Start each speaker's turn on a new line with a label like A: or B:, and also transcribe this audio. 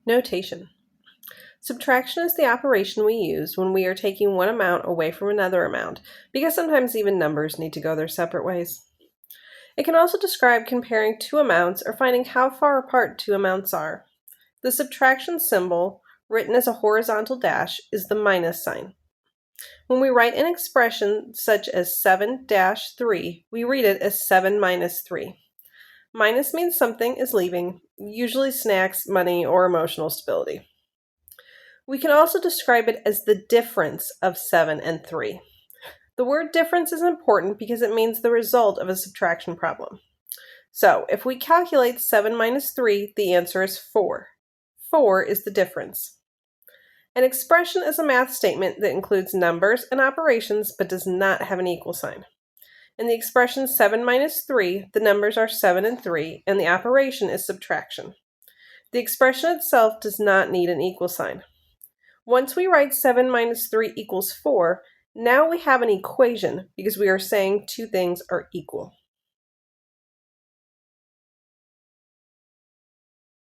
A: Notation. Subtraction is the operation we use when we are taking one amount away from another amount, because sometimes even numbers need to go their separate ways. It can also describe comparing two amounts or finding how far apart two amounts are. The subtraction symbol, written as a horizontal dash, is the minus sign. When we write an expression such as 7-3, we read it as 7 minus 3. Minus means something is leaving, usually snacks, money, or emotional stability. We can also describe it as the difference of 7 and 3. The word difference is important because it means the result of a subtraction problem. So, if we calculate 7 minus 3, the answer is 4. 4 is the difference. An expression is a math statement that includes numbers and operations but does not have an equal sign. In the expression 7 minus 3, the numbers are 7 and 3, and the operation is subtraction. The expression itself does not need an equal sign. Once we write 7 minus 3 equals 4, now we have an equation because we are saying two things are equal.